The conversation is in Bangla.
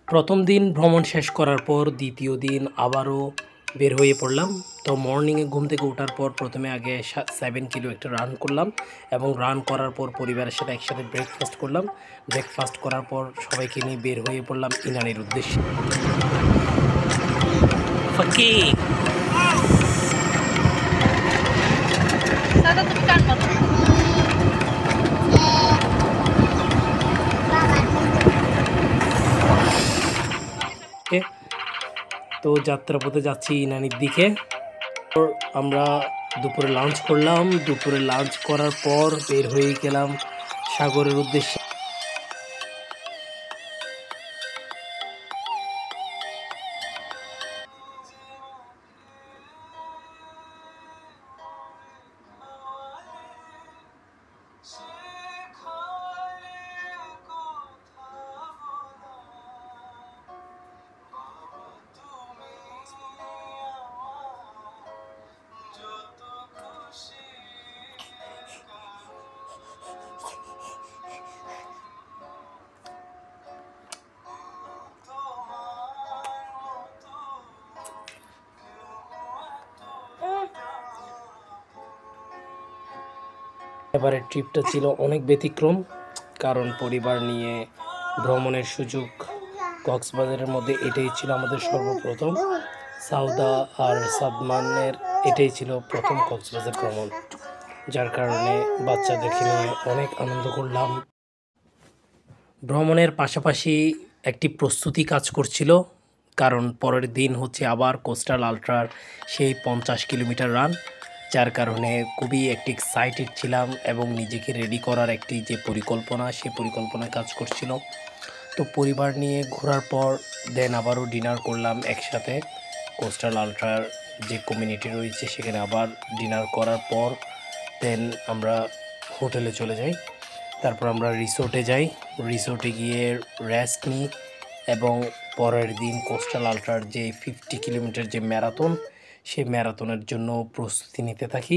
প্রথম দিন ভ্রমণ শেষ করার পর দ্বিতীয় দিন আবারও বের হয়ে পড়লাম। তো মর্নিংয়ে ঘুম থেকে ওঠার পর প্রথমে আগে 7 কিলো একটা রান করলাম এবং রান করার পর পরিবারের সাথে একসাথে ব্রেকফাস্ট করলাম। ব্রেকফাস্ট করার পর সবাইকে নিয়ে বের হয়ে পড়লাম ইনানির উদ্দেশ্যে। ফাকি তো যাত্রাপথে যাচ্ছি ইনানির দিকে। আমরা দুপুরে লাঞ্চ করলাম। দুপুরে লাঞ্চ করার পর বের হয়ে গেলাম সাগরের উদ্দেশ্যে। এবারের ট্রিপটা ছিল অনেক ব্যতিক্রম, কারণ পরিবার নিয়ে ভ্রমণের সুযোগ কক্সবাজারের মধ্যে এটাই ছিল আমাদের সর্বপ্রথম। সাউদা আর সাদমানের এটাই ছিল প্রথম কক্সবাজার ভ্রমণ, যার কারণে বাচ্চাদেরকে নিয়ে অনেক আনন্দ করলাম। ভ্রমণের পাশাপাশি একটি প্রস্তুতি কাজ করছিল, কারণ পরের দিন হচ্ছে আবার কোস্টাল আলট্রার সেই 50 কিলোমিটার রান, যার কারণে খুবই একটি এক্সাইটেড ছিলাম এবং নিজেকে রেডি করার একটি যে পরিকল্পনা, সেই পরিকল্পনায় কাজ করছিল। তো পরিবার নিয়ে ঘোরার পর দেন আবারও ডিনার করলাম একসাথে কোস্টাল আলট্রার যে কমিউনিটি রয়েছে সেখানে। আবার ডিনার করার পর দেন আমরা হোটেলে চলে যাই। তারপর আমরা রিসোর্টে যাই। রিসোর্টে গিয়ে রেস্ট নিই এবং পরের দিন কোস্টাল আলট্রার যে 50 কিলোমিটার যে ম্যারাথন, সেই ম্যারাথনের জন্য প্রস্তুতি নিতে থাকি।